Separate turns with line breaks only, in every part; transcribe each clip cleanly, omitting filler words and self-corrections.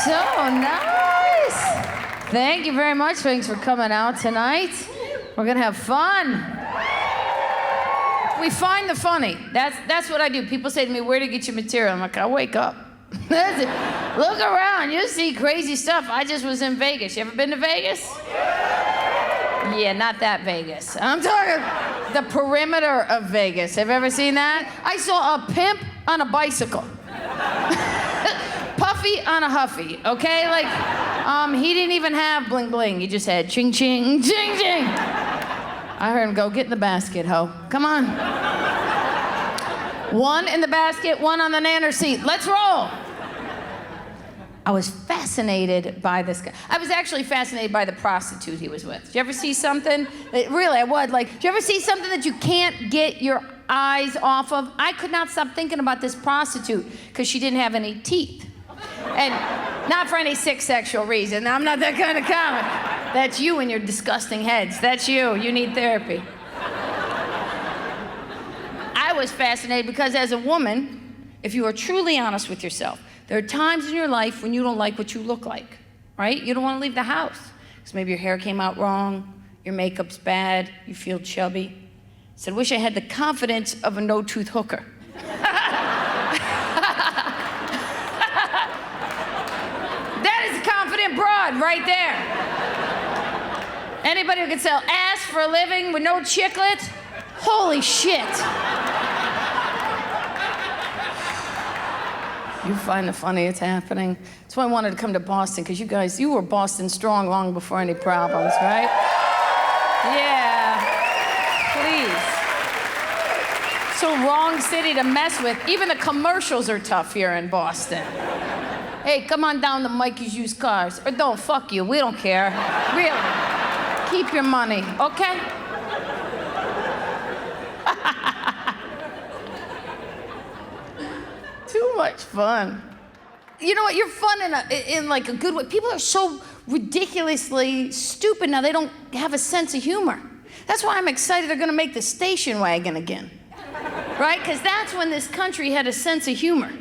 So nice. Thank you very much. Thanks for coming out tonight. We're gonna have fun. We find the funny. That's what I do. People say to me, where do you get your material? I'm like, I wake up. That's it. Look around, you'll see crazy stuff. I just was in Vegas. You ever been to Vegas? Yeah, not that Vegas. I'm talking the perimeter of Vegas. Have you ever seen that? I saw a pimp on a bicycle. Puffy on a huffy, okay? Like, he didn't even have bling bling. He just had ching ching, ching ching. I heard him go, get in the basket, ho. Come on. One in the basket, one on the nanner seat. Let's roll. I was fascinated by this guy. I was actually fascinated by the prostitute he was with. Did you ever see something? Really, I would. Like, did you ever see something that you can't get your eyes off of? I could not stop thinking about this prostitute because she didn't have any teeth. And not for any sick sexual reason. I'm not that kind of comic. That's you and your disgusting heads. That's you. You need therapy. I was fascinated because as a woman, if you are truly honest with yourself, there are times in your life when you don't like what you look like, right? You don't want to leave the house because maybe your hair came out wrong, your makeup's bad, you feel chubby. I said, wish I had the confidence of a no-tooth hooker. That is a confident broad right there. Anybody who can sell ass for a living with no chiclet? Holy shit. You find the funny it's happening. That's why I wanted to come to Boston, because you were Boston strong long before any problems, right? Yeah, please. So wrong city to mess with. Even the commercials are tough here in Boston. Hey, come on down to Mikey's Used Cars. Or don't, fuck you, we don't care. Really. Keep your money, okay? Too much fun. You know what? You're fun in like a good way. People are so ridiculously stupid now. They don't have a sense of humor. That's why I'm excited they're going to make the station wagon again, right? Because that's when this country had a sense of humor.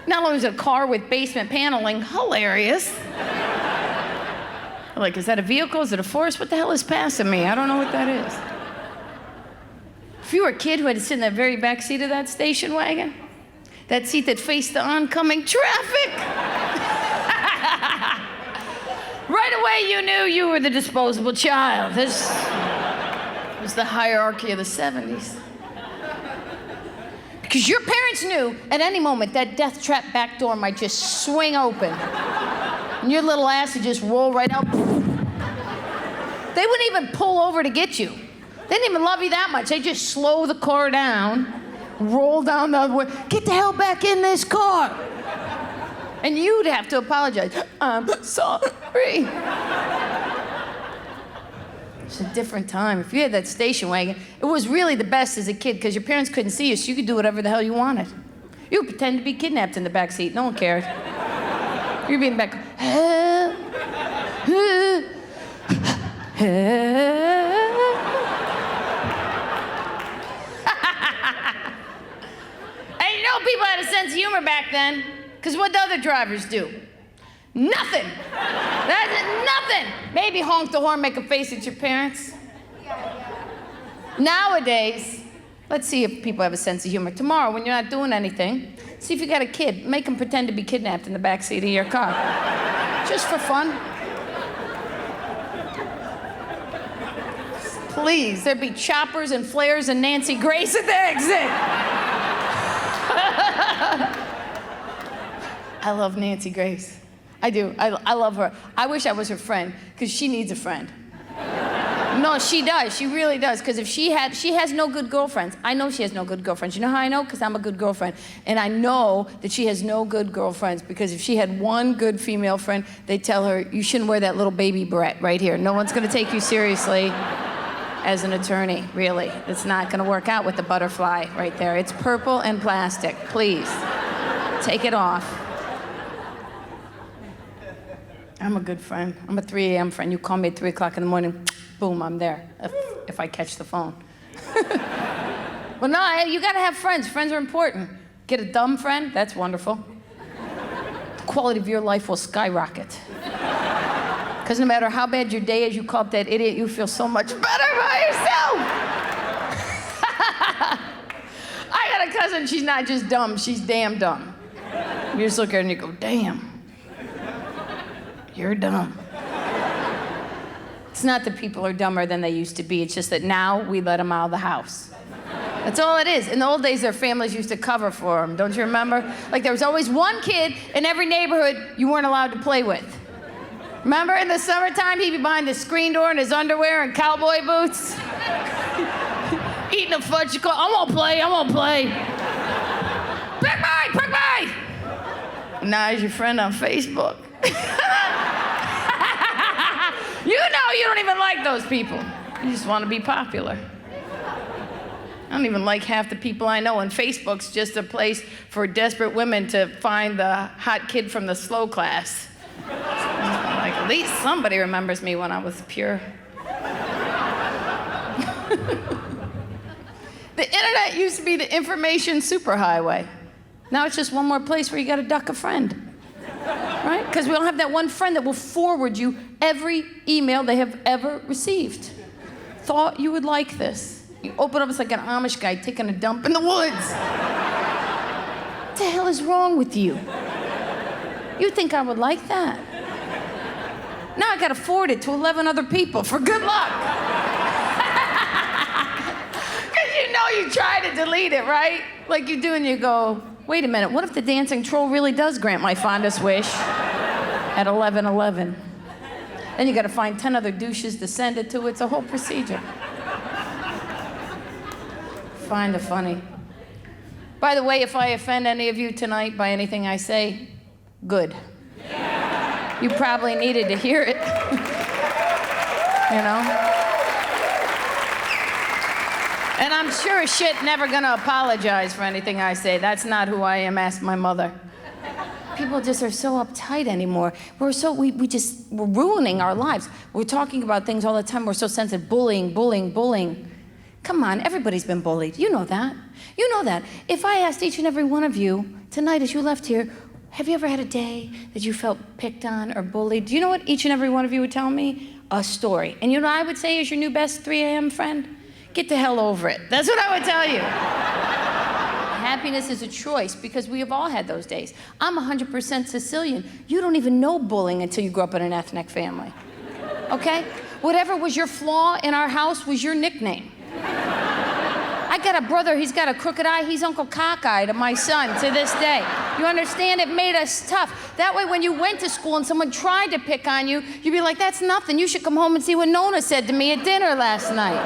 Not only was it a car with basement paneling, hilarious. Like, is that a vehicle? Is it a forest? What the hell is passing me? I don't know what that is. If you were a kid who had to sit in that very back seat of that station wagon, that seat that faced the oncoming traffic, right away you knew you were the disposable child. This was the hierarchy of the 70s. Because your parents knew at any moment that death trap back door might just swing open, and your little ass would just roll right out. They wouldn't even pull over to get you. They didn't even love you that much. They just slow the car down, roll down the other way. Get the hell back in this car. And you'd have to apologize. I'm sorry. It's a different time. If you had that station wagon, it was really the best as a kid because your parents couldn't see you, so you could do whatever the hell you wanted. You would pretend to be kidnapped in the back seat. No one cared. You'd be in the back. People had a sense of humor back then, because what do other drivers do? Nothing. That's it, nothing. Maybe honk the horn, make a face at your parents. Nowadays, let's see if people have a sense of humor. Tomorrow, when you're not doing anything, see if you got a kid. Make them pretend to be kidnapped in the backseat of your car. Just for fun. Please, there'd be choppers and flares and Nancy Grace at the exit. I love Nancy Grace. I do. I love her. I wish I was her friend, because she needs a friend. No, she does. She really does. Because if she has no good girlfriends. I know she has no good girlfriends. You know how I know? Because I'm a good girlfriend. And I know that she has no good girlfriends, because if she had one good female friend, they'd tell her, you shouldn't wear that little baby beret right here. No one's going to take you seriously as an attorney, really. It's not going to work out with the butterfly right there. It's purple and plastic. Please, take it off. I'm a good friend. I'm a 3 a.m. friend. You call me at 3 o'clock in the morning, boom, I'm there, if I catch the phone. Well, no, you gotta have friends. Friends are important. Get a dumb friend, that's wonderful. quality of your life will skyrocket. Because no matter how bad your day is, you call up that idiot, you feel so much better by yourself. I got a cousin, she's not just dumb, she's damn dumb. You just look at her and you go, damn, you're dumb. It's not that people are dumber than they used to be, it's just that now we let them out of the house. That's all it is. In the old days, their families used to cover for them, don't you remember? Like there was always one kid in every neighborhood you weren't allowed to play with. Remember in the summertime, he'd be behind the screen door in his underwear and cowboy boots? Eating a fudge cake. I won't play. Pick me! Now he's your friend on Facebook. You know you don't even like those people. You just want to be popular. I don't even like half the people I know, and Facebook's just a place for desperate women to find the hot kid from the slow class. Like, at least somebody remembers me when I was pure. The internet used to be the information superhighway. Now it's just one more place where you gotta duck a friend. Right? Because we don't have that one friend that will forward you every email they have ever received. Thought you would like this. You open up, it's like an Amish guy taking a dump in the woods. What the hell is wrong with you? You think I would like that? Now I gotta forward it to 11 other people for good luck. Because you know you try to delete it, right? Like you do and you go, wait a minute, what if the dancing troll really does grant my fondest wish at 11:11? Then you gotta find 10 other douches to send it to. It's a whole procedure. Find the funny. By the way, if I offend any of you tonight by anything I say, good. You probably needed to hear it. You know? And I'm sure as shit never gonna apologize for anything I say. That's not who I am, ask my mother. People just are so uptight anymore. We're ruining our lives. We're talking about things all the time. We're so sensitive. Bullying. Come on, everybody's been bullied. You know that. You know that. If I asked each and every one of you tonight as you left here, have you ever had a day that you felt picked on or bullied? Do you know what each and every one of you would tell me? A story. And you know what I would say is your new best 3 a.m. friend? Get the hell over it. That's what I would tell you. Happiness is a choice because we have all had those days. I'm 100% Sicilian. You don't even know bullying until you grow up in an ethnic family. Okay? Whatever was your flaw in our house was your nickname. I got a brother, he's got a crooked eye, he's Uncle Cockeye to my son to this day. You understand? It made us tough. That way when you went to school and someone tried to pick on you, you'd be like, that's nothing. You should come home and see what Nona said to me at dinner last night.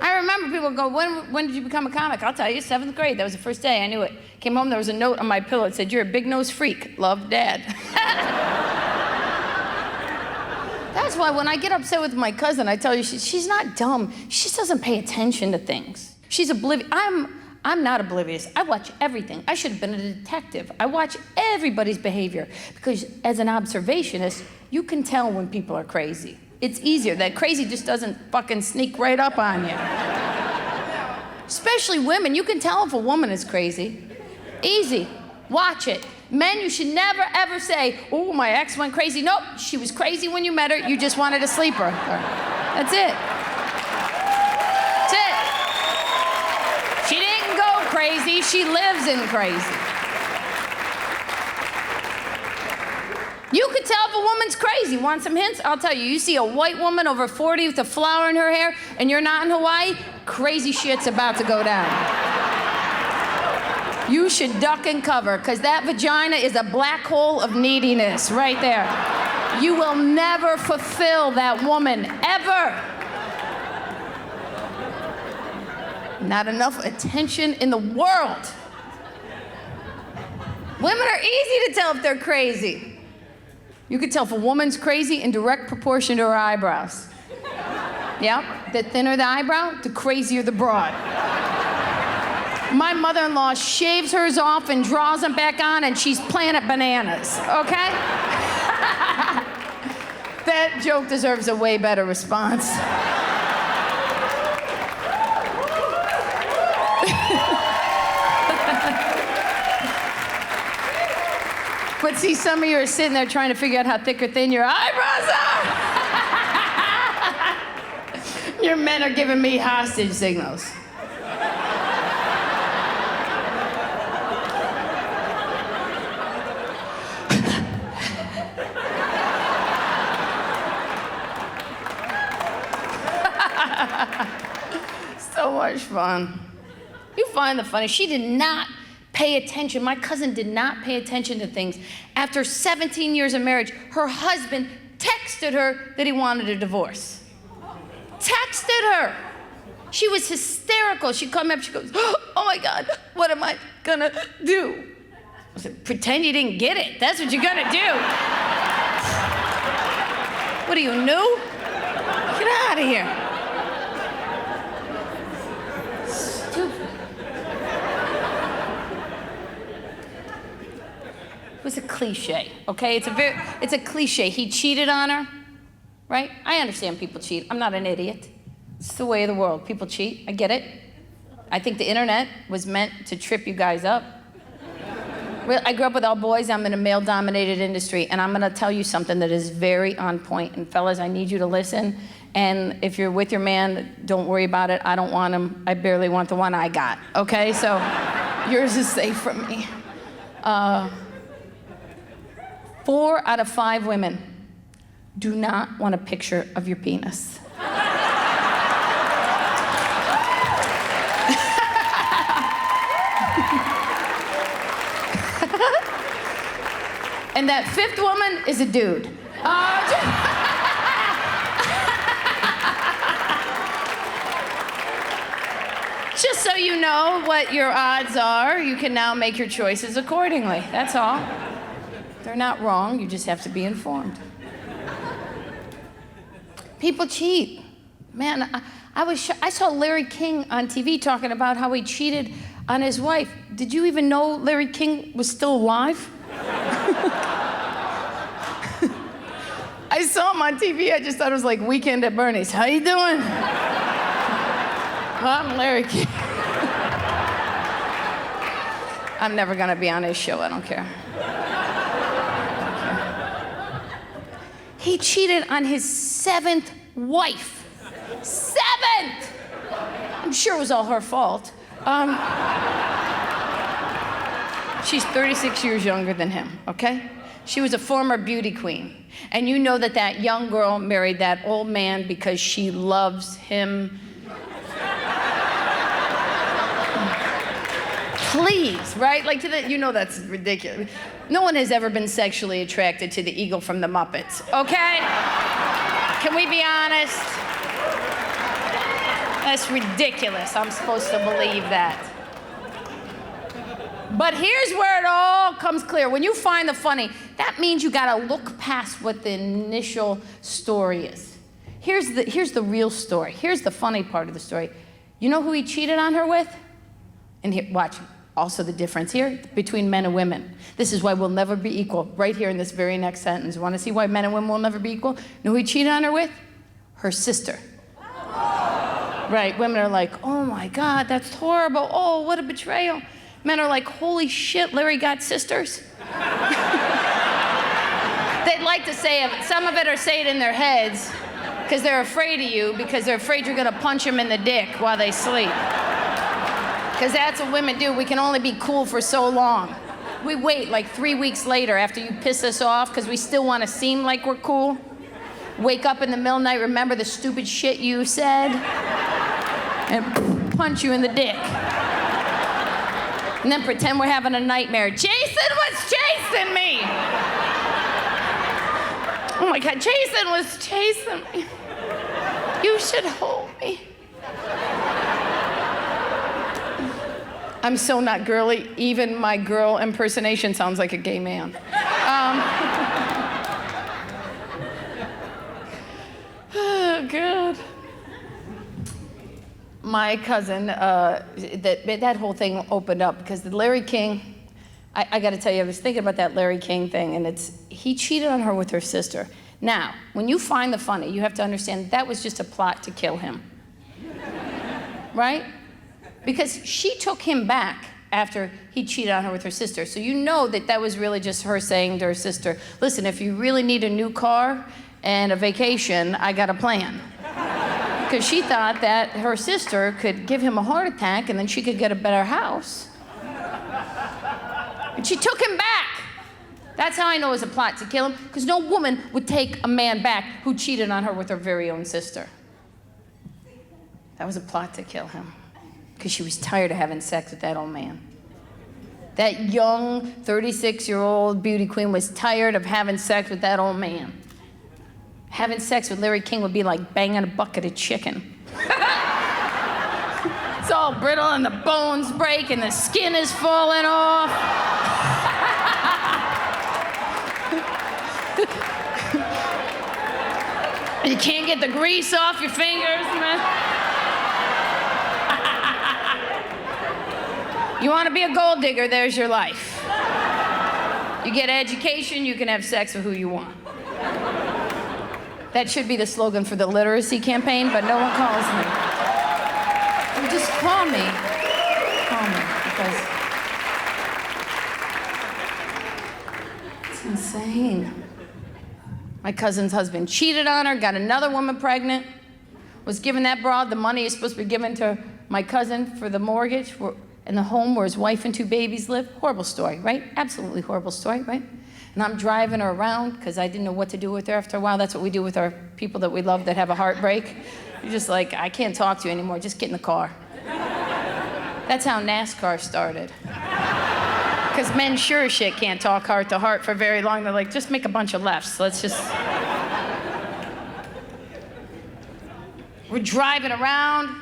I remember people go, when did you become a comic? I'll tell you, 7th grade. That was the first day I knew it. Came home, there was a note on my pillow that said, you're a big-nosed freak. Love, Dad. That's why when I get upset with my cousin, I tell you, she's not dumb. She just doesn't pay attention to things. She's oblivious. I'm not oblivious. I watch everything. I should have been a detective. I watch everybody's behavior because as an observationist, you can tell when people are crazy. It's easier. That crazy just doesn't fucking sneak right up on you. Especially women. You can tell if a woman is crazy. Easy. Watch it. Men, you should never, ever say, oh, my ex went crazy. Nope, she was crazy when you met her. You just wanted to sleep her. That's it. That's it. She didn't go crazy. She lives in crazy. You could tell if a woman's crazy. Want some hints? I'll tell you. You see a white woman over 40 with a flower in her hair and you're not in Hawaii, crazy shit's about to go down. You should duck and cover, because that vagina is a black hole of neediness right there. You will never fulfill that woman, ever. Not enough attention in the world. Women are easy to tell if they're crazy. You can tell if a woman's crazy in direct proportion to her eyebrows. Yep, the thinner the eyebrow, the crazier the broad. My mother-in-law shaves hers off and draws them back on, and she's Planet Bananas, okay? That joke deserves a way better response. But see, some of you are sitting there trying to figure out how thick or thin your eyebrows are. Your men are giving me hostage signals. So much fun. You find the funny. She did not pay attention. My cousin did not pay attention to things. After 17 years of marriage, her husband texted her that he wanted a divorce. Texted her. She was hysterical. She called me up, she goes, oh my God, what am I gonna do? I said, pretend you didn't get it. That's what you're gonna do. What are you, new? Get out of here. It was a cliche, okay? It's a cliche. He cheated on her, right? I understand people cheat. I'm not an idiot. It's the way of the world. People cheat. I get it. I think the internet was meant to trip you guys up. I grew up with all boys. I'm in a male-dominated industry, and I'm gonna tell you something that is very on point. And fellas, I need you to listen. And if you're with your man, don't worry about it. I don't want him. I barely want the one I got, okay? So yours is safe from me. 4 out of 5 women do not want a picture of your penis. And that 5th woman is a dude. Just so you know what your odds are, you can now make your choices accordingly. That's all. They're not wrong, you just have to be informed. People cheat. Man, I saw Larry King on TV talking about how he cheated on his wife. Did you even know Larry King was still alive? I saw him on TV, I just thought it was like Weekend at Bernie's. How you doing? I'm Larry King. I'm never gonna be on his show, I don't care. He cheated on his 7th wife. 7th! I'm sure it was all her fault. She's 36 years younger than him, okay? She was a former beauty queen. And you know that that young girl married that old man because she loves him. Please, right? Like, you know that's ridiculous. No one has ever been sexually attracted to the eagle from the Muppets, okay? Can we be honest? That's ridiculous. I'm supposed to believe that. But here's where it all comes clear. When you find the funny, that means you gotta look past what the initial story is. Here's the real story. Here's the funny part of the story. You know who he cheated on her with? And here, watch. Also the difference here between men and women. This is why we'll never be equal, right here in this very next sentence. Want to see why men and women will never be equal? Know who he cheated on her with? Her sister. Right, women are like, oh my God, that's horrible. Oh, what a betrayal. Men are like, holy shit, Larry got sisters. They'd like to say it, some of it or say it in their heads because they're afraid of you, because they're afraid you're gonna punch them in the dick while they sleep. Because that's what women do. We can only be cool for so long. We wait like 3 weeks later after you piss us off because we still want to seem like we're cool. Wake up in the middle of the night, remember the stupid shit you said, and punch you in the dick. And then pretend we're having a nightmare. Jason was chasing me. Oh my God, Jason was chasing me. You should hold me. I'm so not girly. Even my girl impersonation sounds like a gay man. Oh, God. My cousin, that whole thing opened up because the Larry King, I got to tell you, I was thinking about that Larry King thing, and he cheated on her with her sister. Now, when you find the funny, you have to understand that was just a plot to kill him. Right? Because she took him back after he cheated on her with her sister. So you know that that was really just her saying to her sister, listen, if you really need a new car and a vacation, I got a plan. Because she thought that her sister could give him a heart attack and then she could get a better house. And she took him back. That's how I know it was a plot to kill him, because no woman would take a man back who cheated on her with her very own sister. That was a plot to kill him, because she was tired of having sex with that old man. That young 36-year-old beauty queen was tired of having sex with that old man. Having sex with Larry King would be like banging a bucket of chicken. It's all brittle and the bones break and the skin is falling off. You can't get the grease off your fingers, man. You want to be a gold digger, there's your life. You get education, you can have sex with who you want. That should be the slogan for the literacy campaign, but no one calls me. Well, just call me. Call me, because it's insane. My cousin's husband cheated on her, got another woman pregnant, was giving that broad the money he's supposed to be given to my cousin for the mortgage in the home where his wife and 2 babies live. Horrible story, right? Absolutely horrible story, right? And I'm driving her around because I didn't know what to do with her after a while. That's what we do with our people that we love that have a heartbreak. You're just like, I can't talk to you anymore, just get in the car. That's how NASCAR started. Because men sure as shit can't talk heart to heart for very long. They're like, just make a bunch of lefts. Let's just... We're driving around.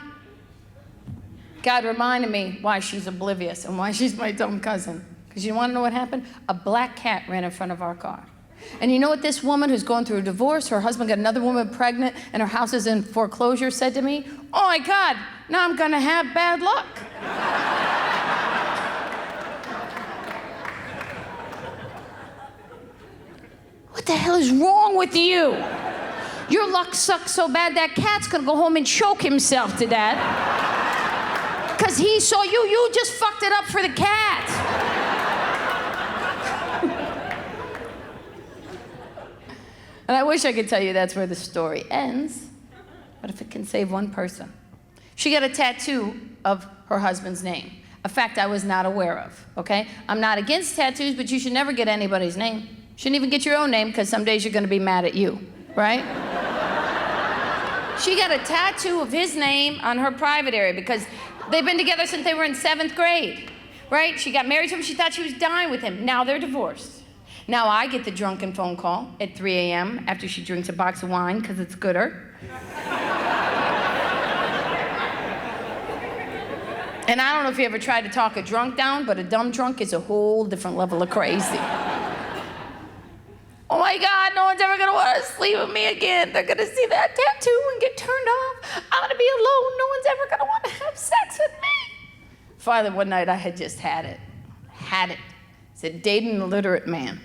God reminded me why she's oblivious and why she's my dumb cousin. Because you want to know what happened? A black cat ran in front of our car. And you know what this woman who's going through a divorce, her husband got another woman pregnant, and her house is in foreclosure, said to me, oh my God, now I'm going to have bad luck. What the hell is wrong with you? Your luck sucks so bad that cat's gonna go home and choke himself to death. Because he saw you just fucked it up for the cat. And I wish I could tell you that's where the story ends, but if it can save one person. She got a tattoo of her husband's name, a fact I was not aware of, okay? I'm not against tattoos, but you should never get anybody's name. Shouldn't even get your own name, because some days you're gonna be mad at you, right? She got a tattoo of his name on her private area because they've been together since they were in 7th grade, right? She got married to him, she thought she was dying with him. Now they're divorced. Now I get the drunken phone call at 3 a.m. after she drinks a box of wine because it's gooder. And I don't know if you ever tried to talk a drunk down, but a dumb drunk is a whole different level of crazy. Oh my God, no one's ever gonna want to sleep with me again. They're gonna see that tattoo and get turned off. I'm gonna be alone. No one's ever gonna want to have sex with me. Finally, one night I had just had it. Said, date an illiterate man.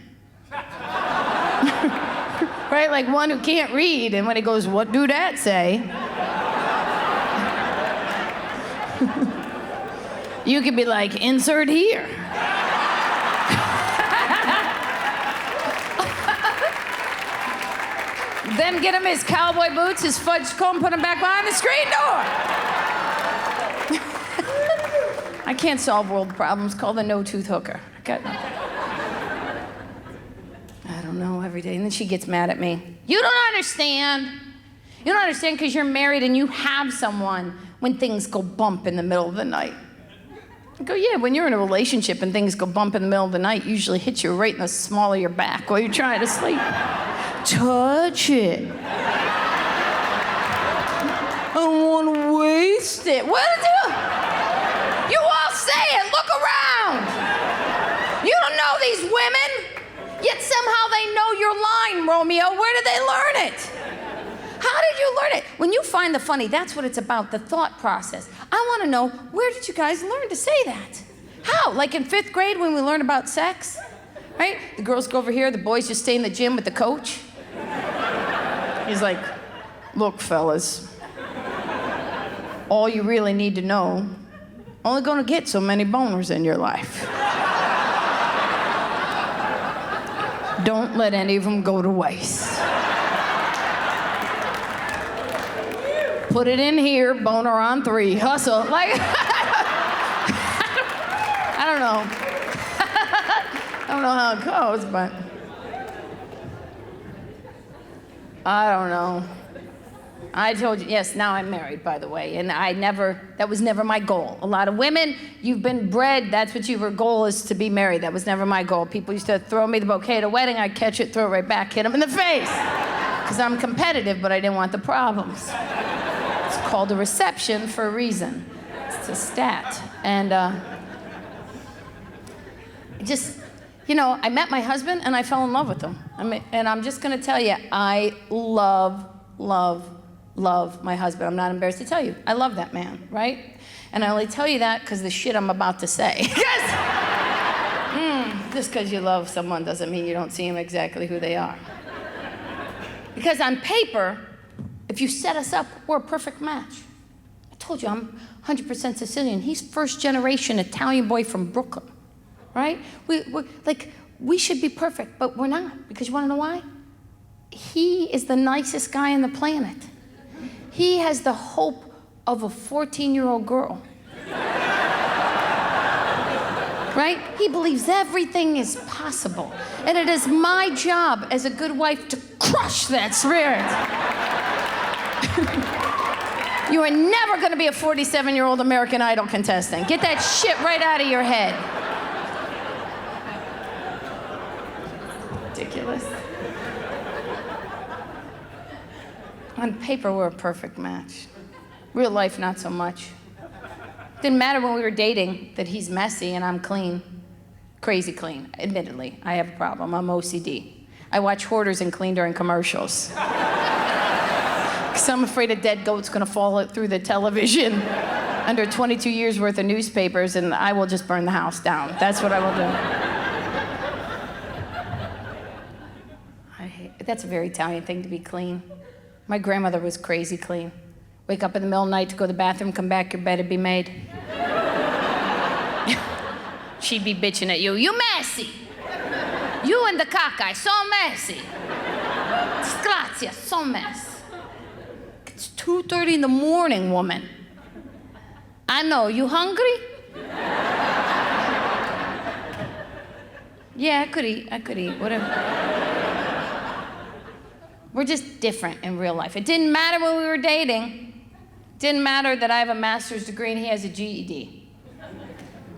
Right, like one who can't read, and when he goes, what do that say? You could be like, insert here. Then get him his cowboy boots, his fudge comb, put him back behind the screen door. I can't solve world problems. Call the no-tooth hooker. I got nothing. I don't know, every day. And then she gets mad at me. You don't understand. You don't understand because you're married and you have someone when things go bump in the middle of the night. I go, yeah, when you're in a relationship and things go bump in the middle of the night, usually hits you right in the small of your back while you're trying to sleep. Touch it. I don't want to waste it. What is it? You all say it. Look around. You don't know these women, yet somehow they know your line, Romeo. Where did they learn it? How did you learn it? When you find the funny, that's what it's about, the thought process. I want to know, where did you guys learn to say that? How? Like in 5th grade when we learned about sex? Right? The girls go over here, the boys just stay in the gym with the coach. He's like, look, fellas, all you really need to know Only gonna get so many boners in your life. Don't let any of them go to waste. Put it in here, boner on 3, hustle. Like, I don't know. I don't know how it goes, but I don't know. I told you, yes, now I'm married, by the way, and that was never my goal. A lot of women, you've been bred, that's what your goal is, to be married. That was never my goal. People used to throw me the bouquet at a wedding, I'd catch it, throw it right back, hit them in the face. Because I'm competitive, but I didn't want the problems. It's called a reception for a reason. It's a stat. And I met my husband and I fell in love with him. And I'm just gonna tell you, I love my husband. I'm not embarrassed to tell you. I love that man, right? And I only tell you that because the shit I'm about to say. Just because you love someone doesn't mean you don't see them exactly who they are. Because on paper, if you set us up, we're a perfect match. I told you, I'm 100% Sicilian. He's first generation Italian boy from Brooklyn, right? We should be perfect, but we're not. Because you wanna know why? He is the nicest guy on the planet. He has the hope of a 14-year-old girl. Right? He believes everything is possible. And it is my job as a good wife to crush that spirit. You are never gonna be a 47-year-old American Idol contestant. Get that shit right out of your head. Ridiculous. On paper, we're a perfect match. Real life, not so much. Didn't matter when we were dating that he's messy and I'm clean. Crazy clean, admittedly. I have a problem, I'm OCD. I watch Hoarders and clean during commercials. Because I'm afraid a dead goat's gonna fall through the television under 22 years worth of newspapers and I will just burn the house down. That's what I will do. That's a very Italian thing to be clean. My grandmother was crazy clean. Wake up in the middle of the night to go to the bathroom, come back, your bed would be made. She'd be bitching at you. You messy. You and the caca, so messy. Disgrazia, so mess. It's 2:30 in the morning, woman. I know, you hungry? Yeah, I could eat, whatever. We're just different in real life. It didn't matter when we were dating. It didn't matter that I have a master's degree and he has a GED.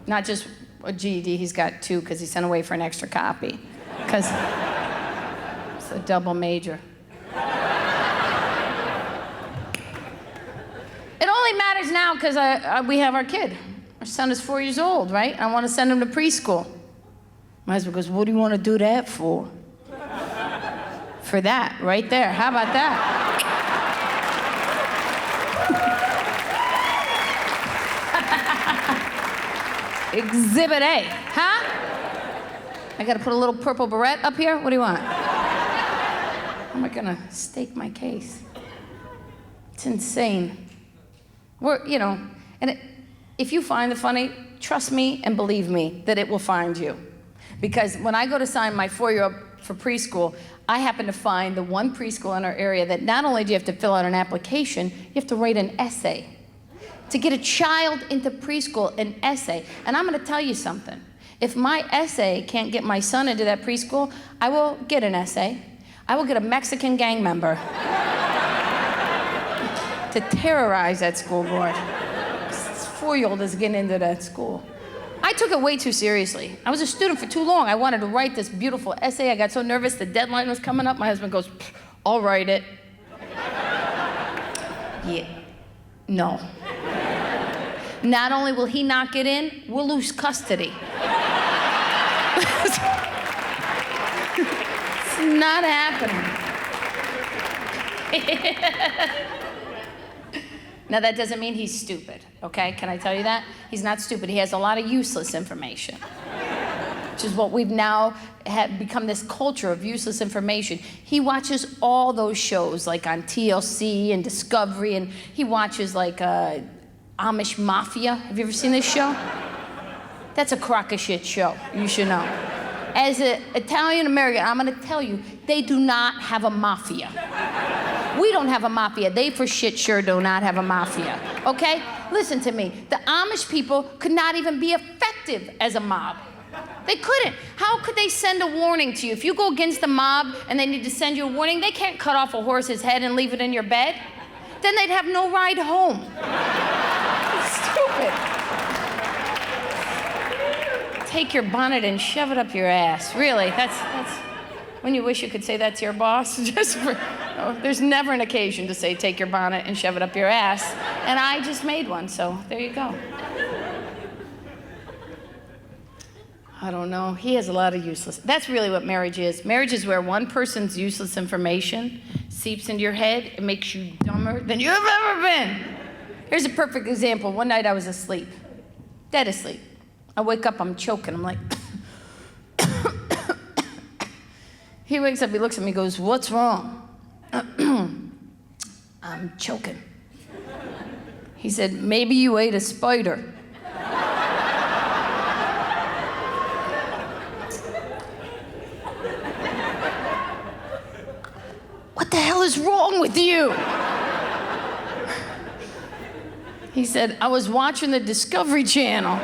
Not just a GED, he's got 2 because he sent away for an extra copy. Because it's a double major. It only matters now because we have our kid. Our son is 4 years old, right? I want to send him to preschool. My husband goes, what do you want to do that for? For that, right there. How about that? Exhibit A, huh? I gotta put a little purple beret up here? What do you want? How am I gonna stake my case? It's insane. If you find it funny, trust me and believe me that it will find you. Because when I go to sign my 4-year-old for preschool, I happen to find the one preschool in our area that not only do you have to fill out an application, you have to write an essay. To get a child into preschool, an essay. And I'm gonna tell you something. If my essay can't get my son into that preschool, I will get an essay. I will get a Mexican gang member to terrorize that school board. This 4-year-old is getting into that school. I took it way too seriously. I was a student for too long. I wanted to write this beautiful essay. I got so nervous the deadline was coming up. My husband goes, I'll write it. Yeah, no. Not only will he not get in, we'll lose custody. It's not happening. Now, that doesn't mean he's stupid, okay? Can I tell you that? He's not stupid. He has a lot of useless information, which is what we've now become this culture of useless information. He watches all those shows, like on TLC and Discovery, and he watches, like, Amish Mafia. Have you ever seen this show? That's a crock of shit show, you should know. As an Italian American, I'm gonna tell you, they do not have a mafia. We don't have a mafia. They for shit sure do not have a mafia, okay? Listen to me. The Amish people could not even be effective as a mob. They couldn't. How could they send a warning to you? If you go against the mob and they need to send you a warning, they can't cut off a horse's head and leave it in your bed. Then they'd have no ride home. It's stupid. Take your bonnet and shove it up your ass. Really, that's when you wish you could say that to your boss. There's never an occasion to say take your bonnet and shove it up your ass. And I just made one, so there you go. I don't know. He has a lot of useless. That's really what marriage is. Marriage is where one person's useless information seeps into your head and makes you dumber than you've ever been. Here's a perfect example. One night I was asleep, dead asleep. I wake up, I'm choking. I'm like, he wakes up, he looks at me, goes, "What's wrong?" I'm choking. He said, "Maybe you ate a spider." What the hell is wrong with you? He said, "I was watching the Discovery Channel."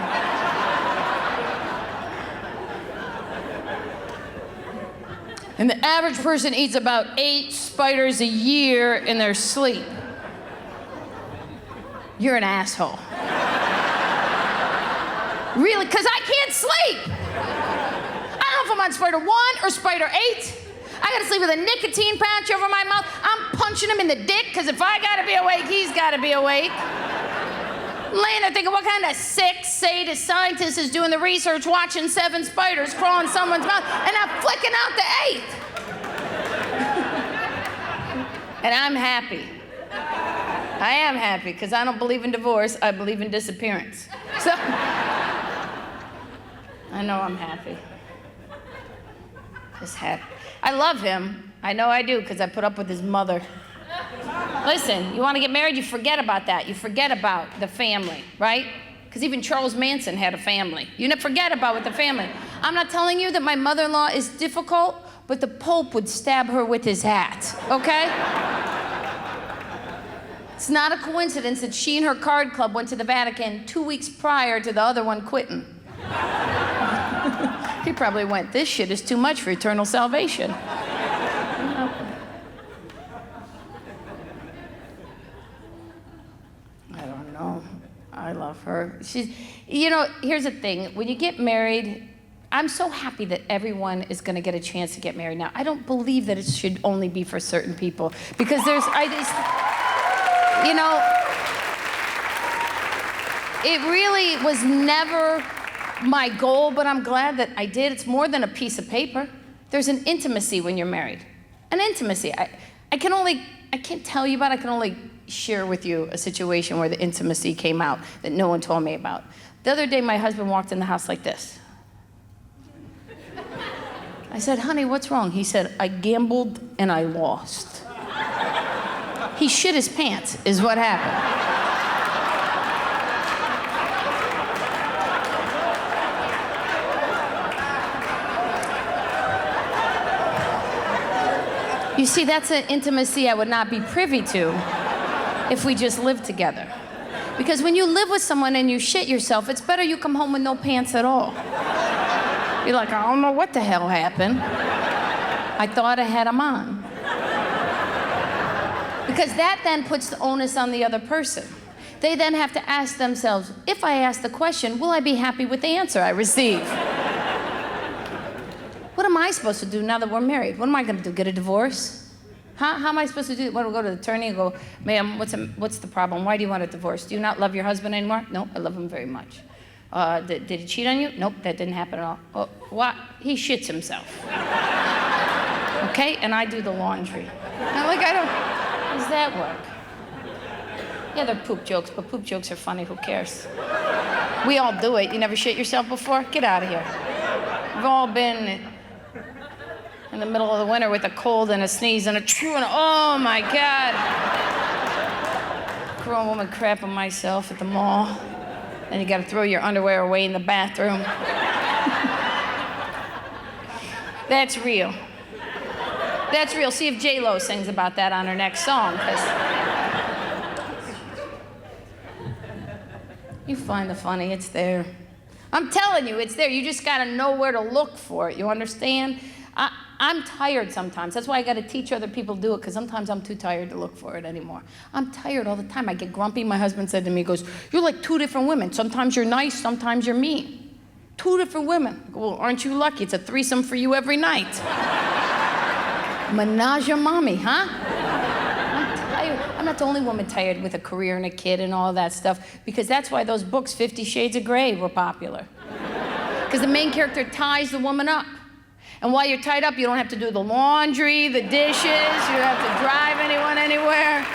And the average person eats about 8 spiders a year in their sleep. You're an asshole. Really, because I can't sleep. I don't know if I'm on spider 1 or spider 8. I gotta sleep with a nicotine patch over my mouth. I'm punching him in the dick, because if I gotta be awake, he's gotta be awake. Laying there thinking, what kind of sick, sadist scientist is doing the research watching 7 spiders crawl in someone's mouth and not flicking out the 8th? And I'm happy. I am happy, because I don't believe in divorce, I believe in disappearance. So, I know I'm happy. Just happy. I love him. I know I do, because I put up with his mother. Listen, you want to get married, you forget about that. You forget about the family, right? Because even Charles Manson had a family. You never forget about with the family. I'm not telling you that my mother-in-law is difficult, but the Pope would stab her with his hat, okay? It's not a coincidence that she and her card club went to the Vatican 2 weeks prior to the other one quitting. He probably went, "This shit is too much for eternal salvation." I don't know. I love her. She's, you know, here's the thing. When you get married, I'm so happy that everyone is going to get a chance to get married now. I don't believe that it should only be for certain people, because you know, it really was never my goal, but I'm glad that I did. It's more than a piece of paper. There's an intimacy when you're married. An intimacy. I can't tell you about it. I can only share with you a situation where the intimacy came out that no one told me about. The other day, my husband walked in the house like this. I said, "Honey, what's wrong?" He said, "I gambled and I lost." He shit his pants, is what happened. You see, that's an intimacy I would not be privy to if we just lived together. Because when you live with someone and you shit yourself, it's better you come home with no pants at all. You're like, "I don't know what the hell happened. I thought I had them on." Because that then puts the onus on the other person. They then have to ask themselves, if I ask the question, will I be happy with the answer I receive? What am I supposed to do now that we're married? What am I going to do, get a divorce? How am I supposed to do? What, go to the attorney and go, "Ma'am, what's the problem? Why do you want a divorce? Do you not love your husband anymore?" "No, I love him very much." Did he cheat on you?" "Nope, that didn't happen at all." "Oh, what?" "He shits himself." Okay, and I do the laundry. I'm like, how does that work? Yeah, they're poop jokes, but poop jokes are funny, who cares? We all do it. You never shit yourself before? Get out of here. We've all been in the middle of the winter with a cold and a sneeze and a chew and oh my God. grown woman crapping myself at the mall. And you gotta throw your underwear away in the bathroom. That's real. That's real. See if J-Lo sings about that on her next song, 'cause you find the funny, it's there. I'm telling you, it's there. You just gotta know where to look for it, you understand? I'm tired sometimes. That's why I gotta teach other people to do it, because sometimes I'm too tired to look for it anymore. I'm tired all the time. I get grumpy. My husband said to me, he goes, you're like two different women. Sometimes you're nice, sometimes you're mean. Two different women. I go, well, aren't you lucky? It's a threesome for you every night. Menage a mommy, huh? I'm tired. I'm not the only woman tired with a career and a kid and all that stuff, because that's why those books, 50 Shades of Grey, were popular. Because the main character ties the woman up. And while you're tied up, you don't have to do the laundry, the dishes, you don't have to drive anyone anywhere.